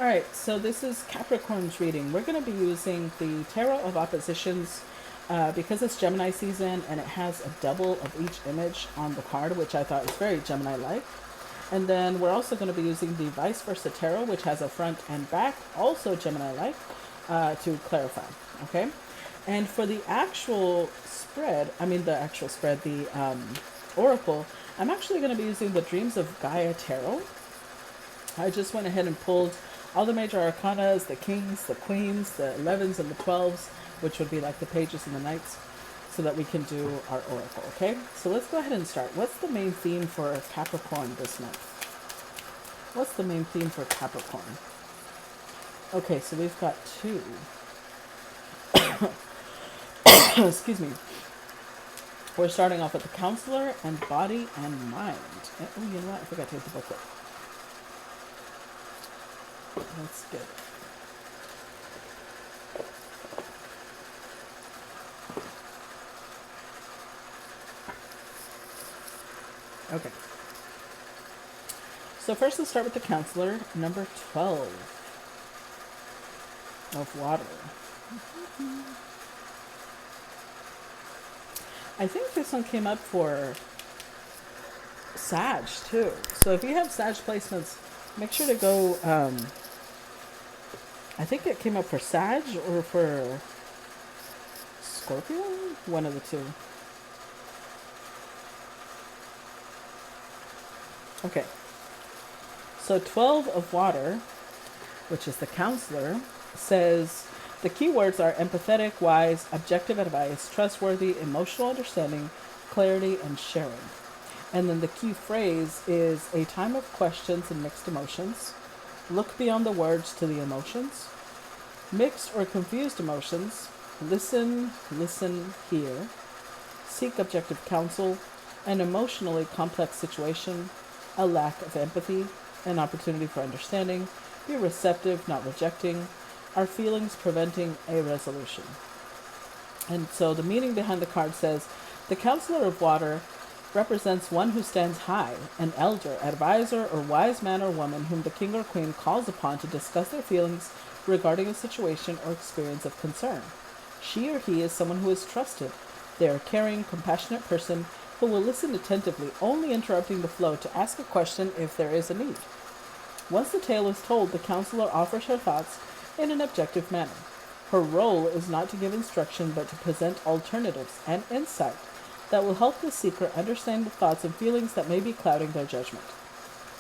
All right, so this is Capricorn's reading. We're going to be using the Tarot of Oppositions because it's Gemini season and it has a double of each image on the card, which I thought is very Gemini-like. And then we're also going to be using the Vice Versa Tarot, which has a front and back, also Gemini-like, to clarify, okay? And for the actual spread, the Oracle, I'm actually going to be using the Dreams of Gaia Tarot. I just went ahead and pulled all the major arcanas, the kings, the queens, the 11s and the 12s, which would be like the pages and the knights, so that we can do our oracle, okay? So let's go ahead and start. What's the main theme for Capricorn this month? What's the main theme for Capricorn? Okay, so we've got two. Excuse me. We're starting off with the Counselor and Body and Mind. Oh, you know what? I forgot to get the booklet. Let's get it. Okay. So first let's start with the Counselor, number 12 of Water. I think this one came up for Sag too. So if you have Sag placements, make sure to go, I think it came up for Sag or for Scorpio, one of the two. Okay, so 12 of Water, which is the Counselor, says the keywords are empathetic, wise, objective advice, trustworthy, emotional understanding, clarity, and sharing. And then the key phrase is a time of questions and mixed emotions. Look beyond the words to the emotions. Mixed or confused emotions. Listen, hear. Seek objective counsel. An emotionally complex situation. A lack of empathy. An opportunity for understanding. Be receptive, not rejecting. Our feelings preventing a resolution. And so the meaning behind the card says, the Counselor of Water represents one who stands high, an elder, advisor, or wise man or woman whom the king or queen calls upon to discuss their feelings regarding a situation or experience of concern. She or he is someone who is trusted. They are a caring, compassionate person who will listen attentively, only interrupting the flow to ask a question if there is a need. Once the tale is told, the Counselor offers her thoughts in an objective manner. Her role is not to give instruction, but to present alternatives and insight that will help the seeker understand the thoughts and feelings that may be clouding their judgment.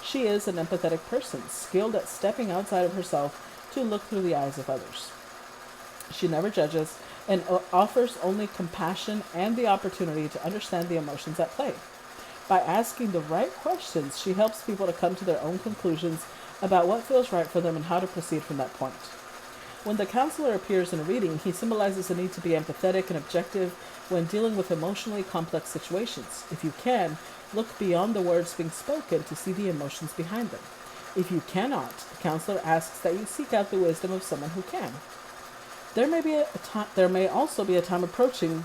She is an empathetic person, skilled at stepping outside of herself to look through the eyes of others. She never judges and offers only compassion and the opportunity to understand the emotions at play. By asking the right questions, she helps people to come to their own conclusions about what feels right for them and how to proceed from that point. When the Counselor appears in a reading, he symbolizes the need to be empathetic and objective when dealing with emotionally complex situations. If you can, look beyond the words being spoken to see the emotions behind them. If you cannot, the Counselor asks that you seek out the wisdom of someone who can. There may also be a time approaching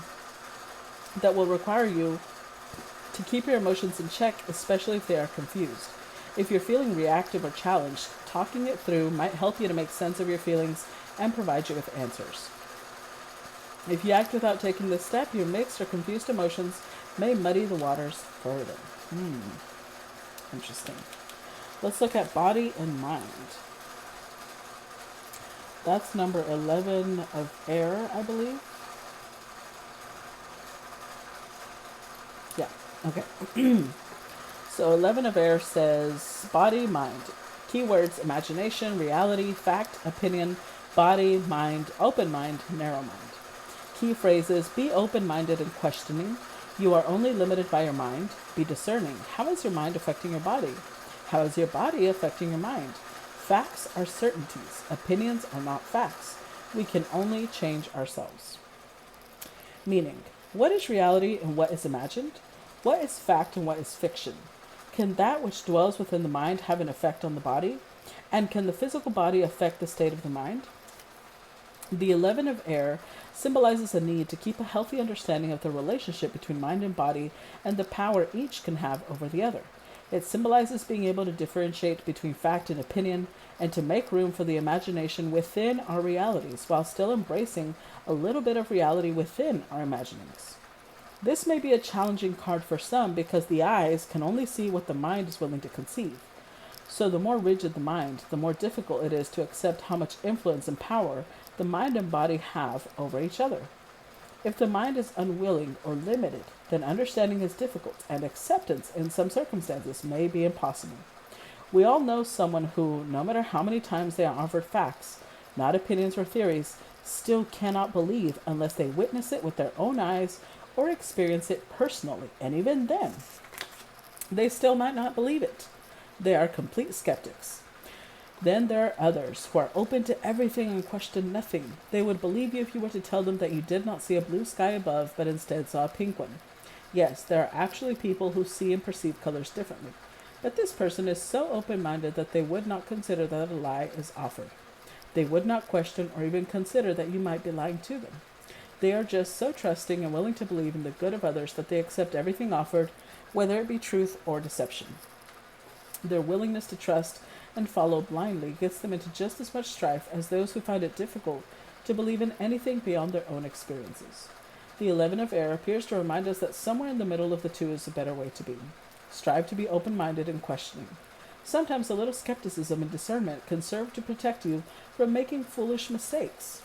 that will require you to keep your emotions in check, especially if they are confused. If you're feeling reactive or challenged, talking it through might help you to make sense of your feelings and provide you with answers. If you act without taking this step, your mixed or confused emotions may muddy the waters further. Interesting. Let's look at Body and Mind. That's number 11 of Air, I believe. Yeah, okay. So 11 of Air says Body, Mind. Keywords: imagination, reality, fact, opinion, body, mind, open mind, narrow mind. Key phrases: be open-minded and questioning. You are only limited by your mind. Be discerning. How is your mind affecting your body? How is your body affecting your mind? Facts are certainties. Opinions are not facts. We can only change ourselves. Meaning: what is reality and what is imagined? What is fact and what is fiction? Can that which dwells within the mind have an effect on the body? And can the physical body affect the state of the mind? The 11 of Air symbolizes a need to keep a healthy understanding of the relationship between mind and body and the power each can have over the other. It symbolizes being able to differentiate between fact and opinion and to make room for the imagination within our realities while still embracing a little bit of reality within our imaginings. This may be a challenging card for some because the eyes can only see what the mind is willing to conceive. So the more rigid the mind, the more difficult it is to accept how much influence and power the mind and body have over each other. If the mind is unwilling or limited, then understanding is difficult and acceptance in some circumstances may be impossible. We all know someone who, no matter how many times they are offered facts, not opinions or theories, still cannot believe unless they witness it with their own eyes or experience it personally. And even then, they still might not believe it. They are complete skeptics. Then there are others who are open to everything and question nothing. They would believe you if you were to tell them that you did not see a blue sky above, but instead saw a pink one. Yes, there are actually people who see and perceive colors differently. But this person is so open-minded that they would not consider that a lie is offered. They would not question or even consider that you might be lying to them. They are just so trusting and willing to believe in the good of others that they accept everything offered, whether it be truth or deception. Their willingness to trust and follow blindly gets them into just as much strife as those who find it difficult to believe in anything beyond their own experiences. The 11 of air appears to remind us that somewhere in the middle of the two is a better way to be. Strive to be open-minded and questioning. Sometimes a little skepticism and discernment can serve to protect you from making foolish mistakes.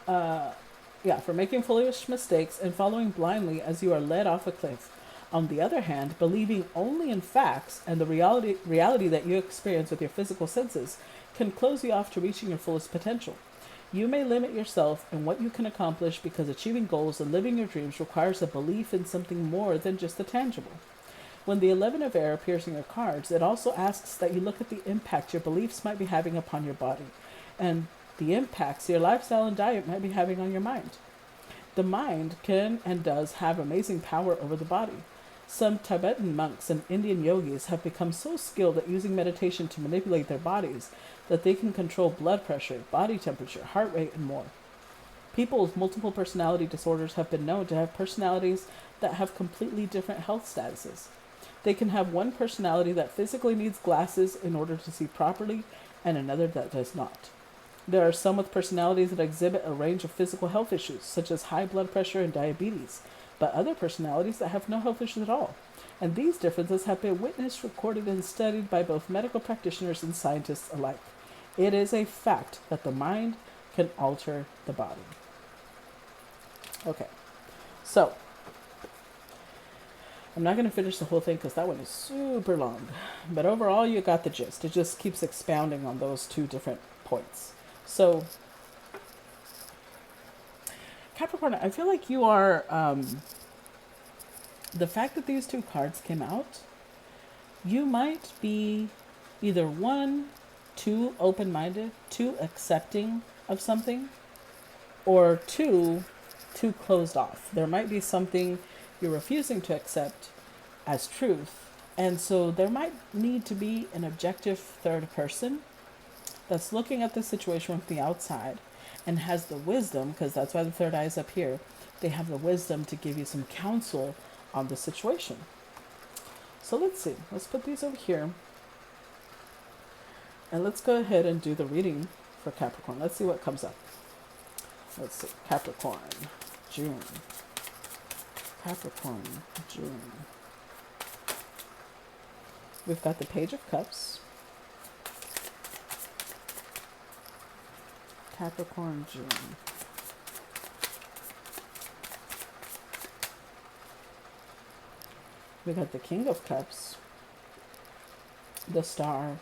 For making foolish mistakes and following blindly as you are led off a cliff. On the other hand, believing only in facts and the reality that you experience with your physical senses can close you off to reaching your fullest potential. You may limit yourself in what you can accomplish because achieving goals and living your dreams requires a belief in something more than just the tangible. When the 11 of air appears in your cards, it also asks that you look at the impact your beliefs might be having upon your body and the impacts your lifestyle and diet might be having on your mind. The mind can and does have amazing power over the body. Some Tibetan monks and Indian yogis have become so skilled at using meditation to manipulate their bodies that they can control blood pressure, body temperature, heart rate, and more. People with multiple personality disorders have been known to have personalities that have completely different health statuses. They can have one personality that physically needs glasses in order to see properly and another that does not. There are some with personalities that exhibit a range of physical health issues, such as high blood pressure and diabetes, but other personalities that have no health issues at all. And these differences have been witnessed, recorded, and studied by both medical practitioners and scientists alike. It is a fact that the mind can alter the body. Okay, so I'm not going to finish the whole thing because that one is super long. But overall, you got the gist. It just keeps expounding on those two different points. So, Capricorn, I feel like you are, the fact that these two cards came out, you might be either one, too open-minded, too accepting of something, or two, too closed off. There might be something you're refusing to accept as truth, and so there might need to be an objective third person that's looking at the situation from the outside and has the wisdom, because that's why the third eye is up here, they have the wisdom to give you some counsel on the situation. So let's see. Let's put these over here. And let's go ahead and do the reading for Capricorn. Let's see what comes up. Let's see. Capricorn, June. Capricorn, June. We've got the Page of Cups. Capricorn, June. We got the King of Cups, the Star,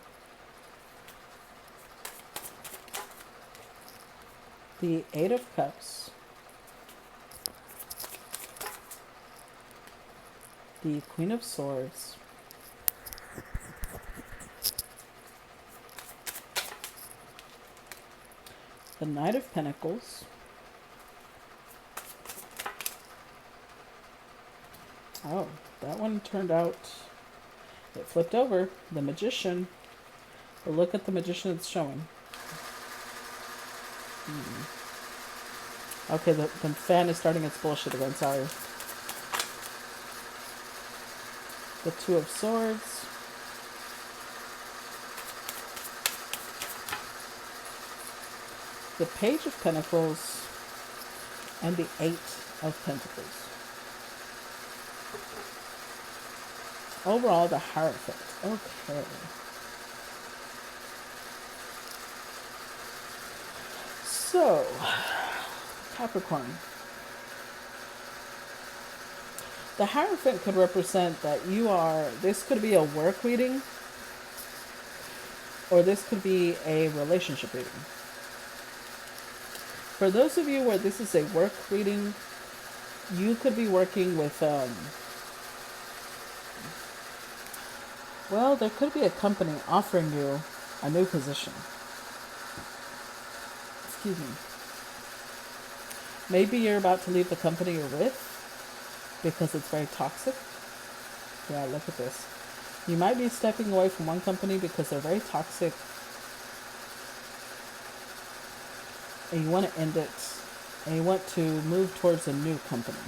the Eight of Cups, the Queen of Swords, the Knight of Pentacles, oh, that one turned out, it flipped over, the Magician, but look at the Magician it's showing. Okay, the fan is starting its bullshit again, sorry. the Two of Swords, the Page of Pentacles, and the Eight of Pentacles. Overall, the Hierophant. Okay. So, Capricorn. The Hierophant could represent that this could be a work reading, or this could be a relationship reading. For those of you where this is a work reading, you could be working with, well, there could be a company offering you a new position. Excuse me. Maybe you're about to leave the company you're with because it's very toxic. Yeah, look at this. You might be stepping away from one company because they're very toxic and you want to end it, and you want to move towards a new company.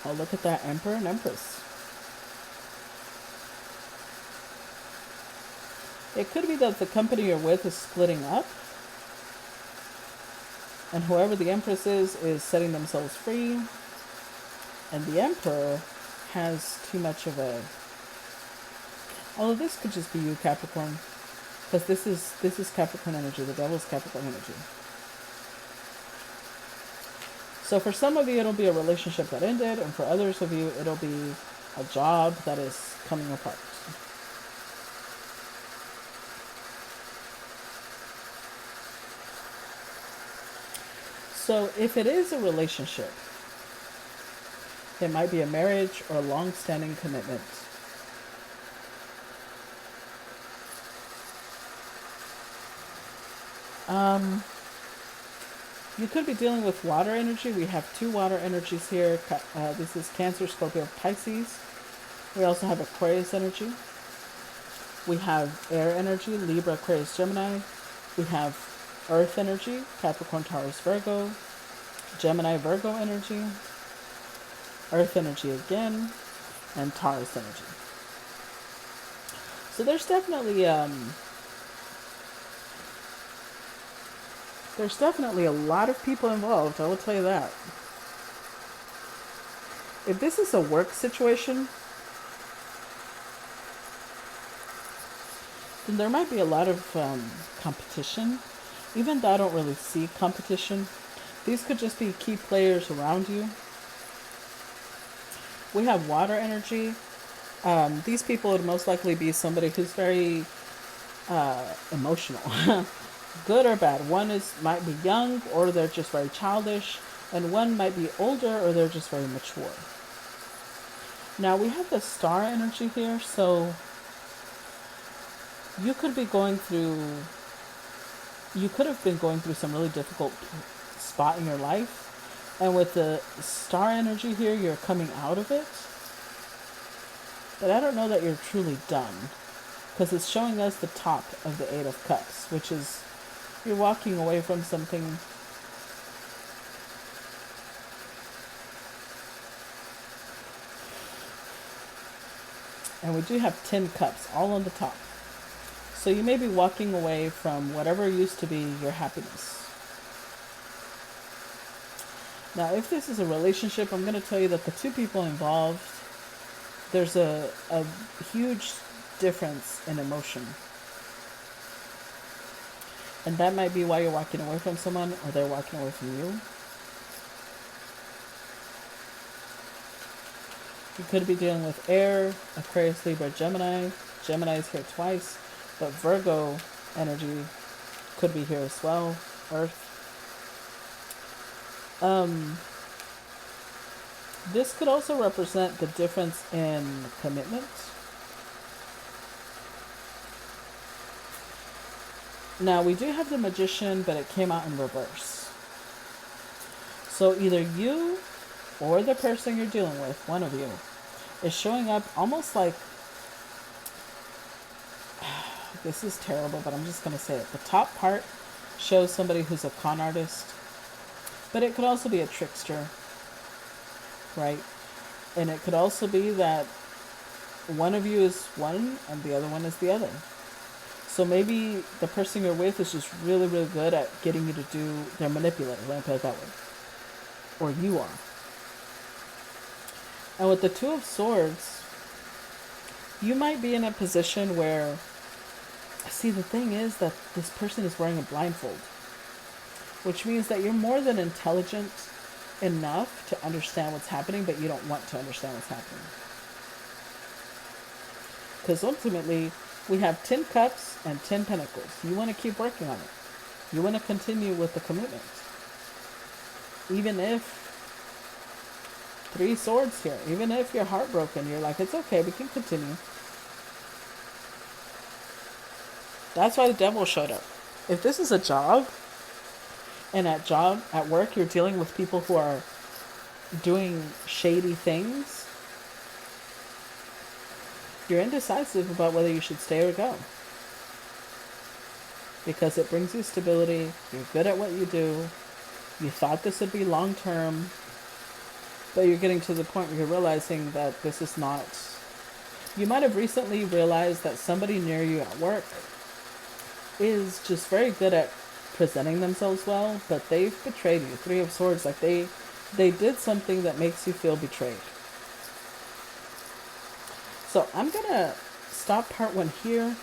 Oh, look at that, Emperor and Empress. It could be that the company you're with is splitting up, and whoever the Empress is setting themselves free, and the Emperor has too much of a... Although this could just be you, Capricorn, because this is Capricorn energy. The Devil's Capricorn energy. So for some of you, it'll be a relationship that ended, and for others of you, it'll be a job that is coming apart. So if it is a relationship, it might be a marriage or a long-standing commitment. You could be dealing with water energy. We have two water energies here. This is Cancer, Scorpio, Pisces. We also have Aquarius energy. We have air energy, Libra, Aquarius, Gemini. We have earth energy, Capricorn, Taurus, Virgo. Gemini, Virgo energy. Earth energy again. And Taurus energy. So there's definitely a lot of people involved, I will tell you that. If this is a work situation, then there might be a lot of competition. Even though I don't really see competition, these could just be key players around you. We have water energy. These people would most likely be somebody who's very emotional. Good or bad. One might be young, or they're just very childish, and one might be older, or they're just very mature. Now we have the star energy here, so you could have been going through some really difficult spot in your life, and with the star energy here, you're coming out of it. But I don't know that you're truly done, because it's showing us the top of the Eight of Cups, which is you're walking away from something. And we do have 10 cups all on the top. So you may be walking away from whatever used to be your happiness. Now, if this is a relationship, I'm going to tell you that the two people involved, there's a huge difference in emotion. And that might be why you're walking away from someone, or they're walking away from you. You could be dealing with air, Aquarius, Libra, Gemini. Gemini is here twice, but Virgo energy could be here as well. Earth. This could also represent the difference in commitment. Now, we do have the Magician, but it came out in reverse. So either you or the person you're dealing with, one of you, is showing up almost like... This is terrible, but I'm just going to say it. The top part shows somebody who's a con artist, but it could also be a trickster, right? And it could also be that one of you is one and the other one is the other. So maybe the person you're with is just really, really good at getting you to do, they're manipulative, let me put it that way. Or you are. And with the Two of Swords, you might be in a position where, see, the thing is that this person is wearing a blindfold, which means that you're more than intelligent enough to understand what's happening, but you don't want to understand what's happening. Because ultimately, we have 10 cups and 10 pentacles. You want to keep working on it. You want to continue with the commitment. Even if 3 swords here, even if you're heartbroken, you're like, it's okay, we can continue. That's why the devil showed up. If this is a job, and at work, you're dealing with people who are doing shady things, you're indecisive about whether you should stay or go. Because it brings you stability, you're good at what you do, you thought this would be long term, but you're getting to the point where you're realizing that this is not. You might have recently realized that somebody near you at work is just very good at presenting themselves well, but they've betrayed you. 3 of Swords, like they did something that makes you feel betrayed. So I'm gonna stop part 1 here.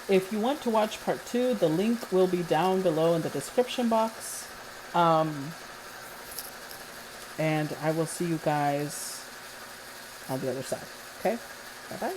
If you want to watch part 2, the link will be down below in the description box. And I will see you guys on the other side. Okay? Bye-bye.